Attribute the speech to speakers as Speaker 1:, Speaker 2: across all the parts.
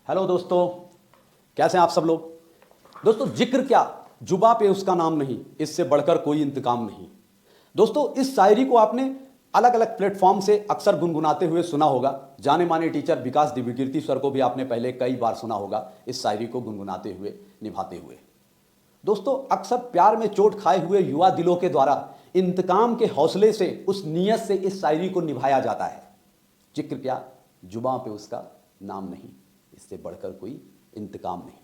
Speaker 1: Hello दोस्तों, कैसे हैं आप सब लोग। दोस्तों, जिक्र क्या, जुबा पे उसका नाम नहीं, इससे बढ़कर कोई इंतकाम नहीं। दोस्तों, इस शायरी को आपने अलग अलग प्लेटफॉर्म से अक्सर गुनगुनाते हुए सुना होगा। जाने माने टीचर विकास दिव्यकीर्ति सर को भी आपने पहले कई बार सुना होगा इस शायरी को गुनगुनाते हुए, निभाते हुए। दोस्तों, अक्सर प्यार में चोट खाए हुए युवा दिलों के द्वारा इंतकाम के हौसले से, उस नीयत से इस शायरी को निभाया जाता है। जिक्र क्या, जुबां पे उसका नाम नहीं, इससे बढ़कर कोई इंतकाम नहीं।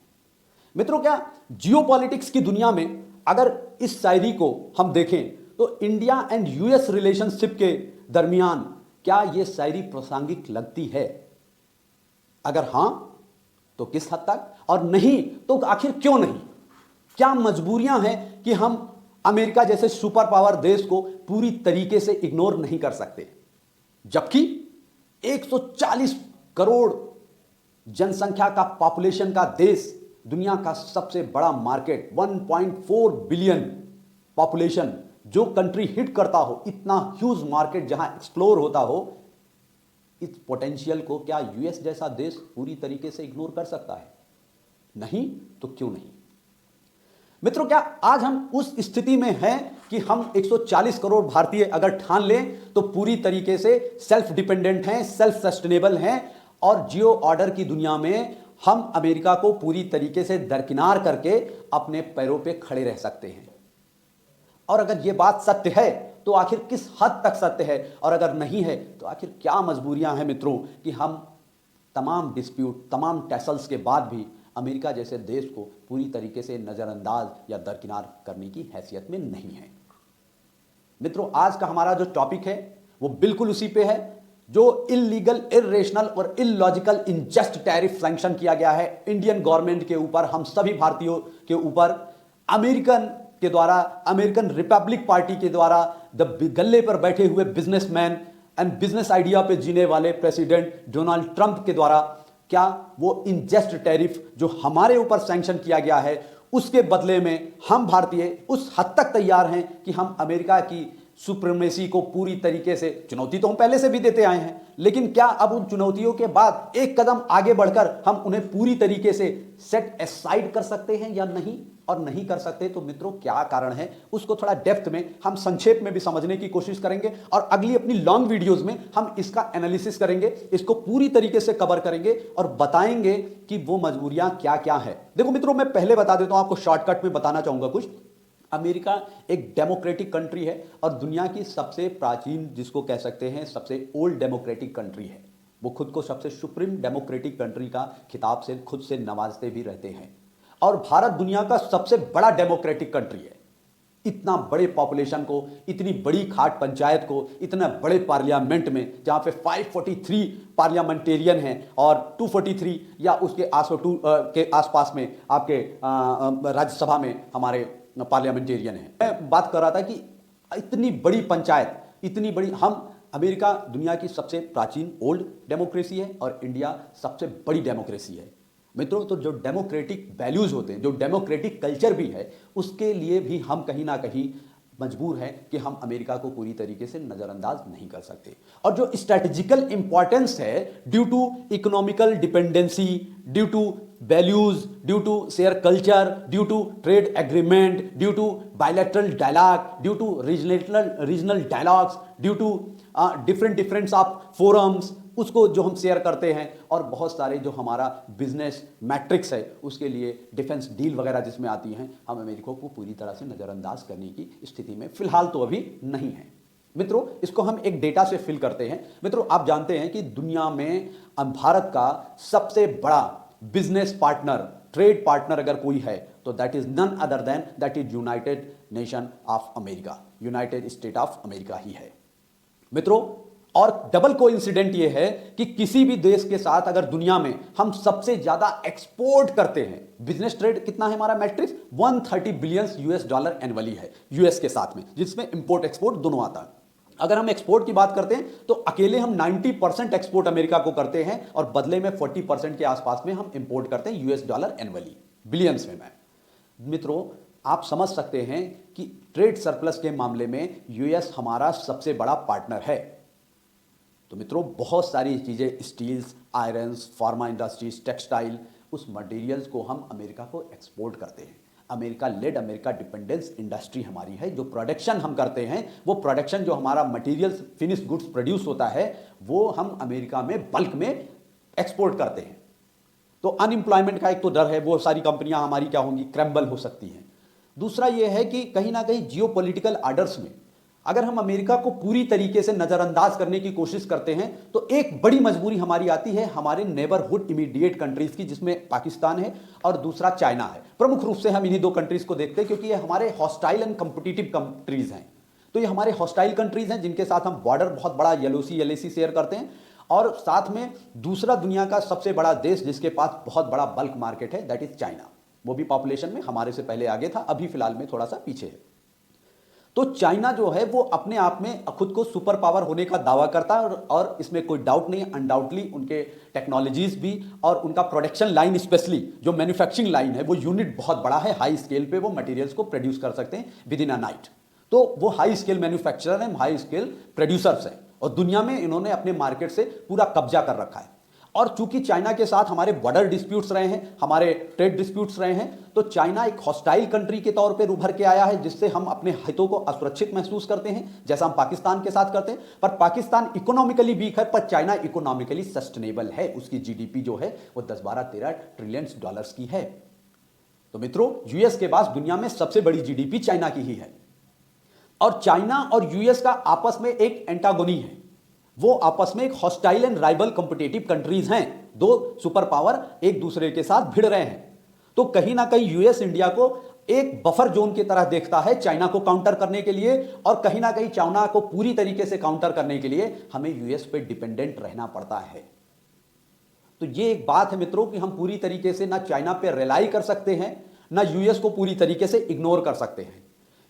Speaker 1: मित्रों, क्या जियोपॉलिटिक्स की दुनिया में अगर इस शायरी को हम देखें तो इंडिया एंड यूएस रिलेशनशिप के दरमियान क्या यह शायरी प्रासंगिक लगती है? अगर हां तो किस हद तक, और नहीं तो आखिर क्यों नहीं? क्या मजबूरियां हैं कि हम अमेरिका जैसे सुपर पावर देश को पूरी तरीके से इग्नोर नहीं कर सकते, जबकि 140 करोड़ जनसंख्या का, पॉपुलेशन का देश, दुनिया का सबसे बड़ा मार्केट, 1.4 बिलियन पॉपुलेशन जो कंट्री हिट करता हो, इतना ह्यूज मार्केट जहां एक्सप्लोर होता हो, इस पोटेंशियल को क्या यूएस जैसा देश पूरी तरीके से इग्नोर कर सकता है? नहीं तो क्यों नहीं? मित्रों, क्या आज हम उस स्थिति में हैं कि हम 140 करोड़ भारतीय अगर ठान लें तो पूरी तरीके से सेल्फ डिपेंडेंट हैं, सेल्फ सस्टेनेबल हैं, और जियो ऑर्डर की दुनिया में हम अमेरिका को पूरी तरीके से दरकिनार करके अपने पैरों पे खड़े रह सकते हैं? और अगर यह बात सत्य है तो आखिर किस हद तक सत्य है, और अगर नहीं है तो आखिर क्या मजबूरियां हैं मित्रों कि हम तमाम डिस्प्यूट, तमाम टैसल्स के बाद भी अमेरिका जैसे देश को पूरी तरीके से नजरअंदाज या दरकिनार करने की हैसियत में नहीं है। मित्रों, आज का हमारा जो टॉपिक है वो बिल्कुल उसी पे है, जो इलीगल, इर्रेशनल और इलॉजिकल इनजस्ट टैरिफ सैंक्शन किया गया है इंडियन गवर्नमेंट के ऊपर, हम सभी भारतीयों के ऊपर, अमेरिकन के द्वारा, अमेरिकन रिपब्लिक पार्टी के द्वारा, गल्ले पर बैठे हुए बिजनेसमैन एंड बिजनेस आइडिया पे जीने वाले प्रेसिडेंट डोनाल्ड ट्रंप के द्वारा। क्या वो इनजस्ट टैरिफ जो हमारे ऊपर सैंक्शन किया गया है, उसके बदले में हम भारतीय उस हद तक तैयार हैं कि हम अमेरिका की सुप्रीमेसी को पूरी तरीके से, चुनौती तो हम पहले से भी देते आए हैं, लेकिन क्या अब उन चुनौतियों के बाद एक कदम आगे बढ़कर हम उन्हें पूरी तरीके से सेट एसाइड कर सकते हैं या नहीं? और नहीं कर सकते तो मित्रों क्या कारण है, उसको थोड़ा डेप्थ में हम संक्षेप में भी समझने की कोशिश करेंगे, और अगली अपनी लॉन्ग वीडियोस में हम इसका एनालिसिस करेंगे, इसको पूरी तरीके से कवर करेंगे और बताएंगे कि वो मजबूरियां क्या क्या है। देखो मित्रों, मैं पहले बता देता हूं, आपको शॉर्टकट में बताना चाहूंगा कुछ। अमेरिका एक डेमोक्रेटिक कंट्री है और दुनिया की सबसे प्राचीन, जिसको कह सकते हैं सबसे ओल्ड डेमोक्रेटिक कंट्री है। वो खुद को सबसे सुप्रीम डेमोक्रेटिक कंट्री का खिताब से खुद से नवाजते भी रहते हैं। और भारत दुनिया का सबसे बड़ा डेमोक्रेटिक कंट्री है। इतना बड़े पॉपुलेशन को, इतनी बड़ी खाट पंचायत को, इतने बड़े पार्लियामेंट में, जहां पे 543 पार्लियामेंटेरियन हैं और 243 या उसके के आसपास में आपके राज्यसभा में हमारे पार्लियामेंटेरियन हैं। मैं बात कर रहा था कि इतनी बड़ी पंचायत, इतनी बड़ी, हम अमेरिका दुनिया की सबसे प्राचीन ओल्ड डेमोक्रेसी है और इंडिया सबसे बड़ी डेमोक्रेसी है। मित्रों, तो जो डेमोक्रेटिक वैल्यूज होते हैं, जो डेमोक्रेटिक कल्चर भी है, उसके लिए भी हम कहीं ना कहीं मजबूर हैं कि हम अमेरिका को पूरी तरीके से नजरअंदाज नहीं कर सकते। और जो स्ट्रेटेजिकल इंपॉर्टेंस है, due to economical dependency, due to values, due to share culture, due to trade agreement, due to bilateral dialogue, due to regional dialogues, due to different of forums, उसको जो हम शेयर करते हैं, और बहुत सारे जो हमारा बिजनेस मैट्रिक्स है, उसके लिए डिफेंस डील वगैरह जिसमें आती हैं, हम अमेरिका को पूरी तरह से नज़रअंदाज करने की स्थिति में फिलहाल तो अभी नहीं है। मित्रों, इसको हम एक डेटा से फिल करते हैं। मित्रों, आप जानते हैं कि दुनिया में भारत का सबसे बड़ा बिजनेस पार्टनर, ट्रेड पार्टनर अगर कोई है तो that is none other than that is United Nation of America, United State of America ही है। मित्रों, और डबल कोइंसिडेंट ये है कि किसी भी देश के साथ अगर दुनिया में हम सबसे ज्यादा एक्सपोर्ट करते हैं, बिजनेस ट्रेड कितना है हमारा matrix, 130 billion US dollar annually है यूएस के साथ में, जिसमें इंपोर्ट एक्सपोर्ट दोनों आता है। अगर हम एक्सपोर्ट की बात करते हैं तो अकेले हम 90% एक्सपोर्ट अमेरिका को करते हैं, और बदले में 40% के आसपास में हम इंपोर्ट करते हैं यूएस डॉलर एनुअली, बिलियंस में। मित्रों, आप समझ सकते हैं कि ट्रेड सरप्लस के मामले में यूएस हमारा सबसे बड़ा पार्टनर है। तो मित्रों बहुत सारी चीज़ें, steels, irons, pharma industries, textile, उस मटेरियल्स को हम अमेरिका को एक्सपोर्ट करते हैं। America led, America dependence industry हमारी है। जो प्रोडक्शन हम करते हैं, वो प्रोडक्शन जो हमारा मटेरियल्स, फिनिश गुड्स प्रोड्यूस होता है, वो हम अमेरिका में बल्क में एक्सपोर्ट करते हैं। तो अनएम्प्लॉयमेंट का एक तो डर है, वो सारी कंपनियां हमारी क्या होंगी, क्रैम्बल हो सकती हैं। दूसरा ये है कि कहीं ना कहीं जियोपॉलिटिकल आर्डर्स में अगर हम अमेरिका को पूरी तरीके से नजरअंदाज करने की कोशिश करते हैं तो एक बड़ी मजबूरी हमारी आती है हमारे नेबरहुड इमीडिएट कंट्रीज की, जिसमें पाकिस्तान है और दूसरा चाइना है। प्रमुख रूप से हम इन्हीं दो कंट्रीज को देखते हैं क्योंकि ये हमारे हॉस्टाइल एंड कॉम्पिटिटिव कंट्रीज हैं। तो ये हमारे हॉस्टाइल कंट्रीज हैं जिनके साथ हम बॉर्डर बहुत बड़ा एलओसी शेयर करते हैं, और साथ में दूसरा दुनिया का सबसे बड़ा देश जिसके पास बहुत बड़ा बल्क मार्केट है, दैट इज चाइना। वो भी पॉपुलेशन में हमारे से पहले आगे था, अभी फिलहाल में थोड़ा सा पीछे है। तो चाइना जो है वो अपने आप में खुद को सुपर पावर होने का दावा करता है, और इसमें कोई डाउट नहीं है। अनडाउटली उनके टेक्नोलॉजीज भी और उनका प्रोडक्शन लाइन, स्पेशली जो मैन्युफैक्चरिंग लाइन है, वो यूनिट बहुत बड़ा है। हाई स्केल पे वो मटेरियल्स को प्रोड्यूस कर सकते हैं विद इन अ नाइट। तो वो हाई स्केल मैन्युफैक्चरर हैं, हाई स्केल प्रोड्यूसर्स हैं, और दुनिया में इन्होंने अपने मार्केट से पूरा कब्जा कर रखा है। और चूंकि चाइना के साथ हमारे बॉर्डर डिस्प्यूट्स रहे हैं, हमारे ट्रेड डिस्प्यूट्स रहे हैं, तो चाइना एक हॉस्टाइल कंट्री के तौर पे उभर के आया है, जिससे हम अपने हितों को असुरक्षित महसूस करते हैं, जैसा हम पाकिस्तान के साथ करते हैं। पर पाकिस्तान इकोनॉमिकली वीक है, पर चाइना इकोनॉमिकली सस्टेनेबल है। उसकी जीडीपी जो है वो 10-12-13 ट्रिलियन डॉलर्स की है। तो मित्रों, यूएस के पास दुनिया में सबसे बड़ी जीडीपी चाइना की ही है, और चाइना और यूएस का आपस में एक एंटागोनी है। वो आपस में एक hostile and rival competitive countries हैं। दो सुपर पावर एक दूसरे के साथ भिड़ रहे हैं। तो कहीं ना कहीं यूएस इंडिया को एक बफर जोन की तरह देखता है चाइना को काउंटर करने के लिए, और कहीं ना कहीं चाइना को पूरी तरीके से काउंटर करने के लिए हमें यूएस पे डिपेंडेंट रहना पड़ता है। तो ये एक बात है मित्रों कि हम पूरी तरीके से ना चाइना पे रिलाई कर सकते हैं, ना यूएस को पूरी तरीके से इग्नोर कर सकते हैं।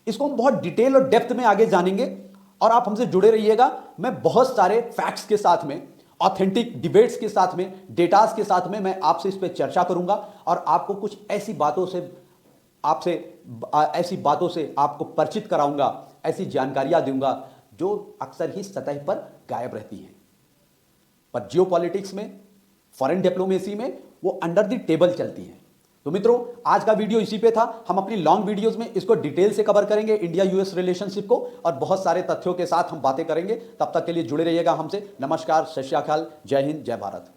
Speaker 1: इसको हम बहुत डिटेल और डेप्थ में आगे जानेंगे, और आप हमसे जुड़े रहिएगा। मैं बहुत सारे फैक्ट्स के साथ में, ऑथेंटिक डिबेट्स के साथ में, डेटास के साथ में मैं आपसे इस पर चर्चा करूंगा, और आपको कुछ ऐसी बातों से आपको परिचित कराऊंगा, ऐसी जानकारियां दूंगा जो अक्सर ही सतह पर गायब रहती हैं। पर जियोपॉलिटिक्स में, फॉरेन डिप्लोमेसी में वो अंडर द टेबल चलती हैं। तो मित्रों, आज का वीडियो इसी पे था। हम अपनी लॉन्ग वीडियोस में इसको डिटेल से कवर करेंगे, इंडिया यूएस रिलेशनशिप को, और बहुत सारे तथ्यों के साथ हम बातें करेंगे। तब तक के लिए जुड़े रहिएगा हमसे। नमस्कार, सत श्री अकाल, जय हिंद, जय भारत।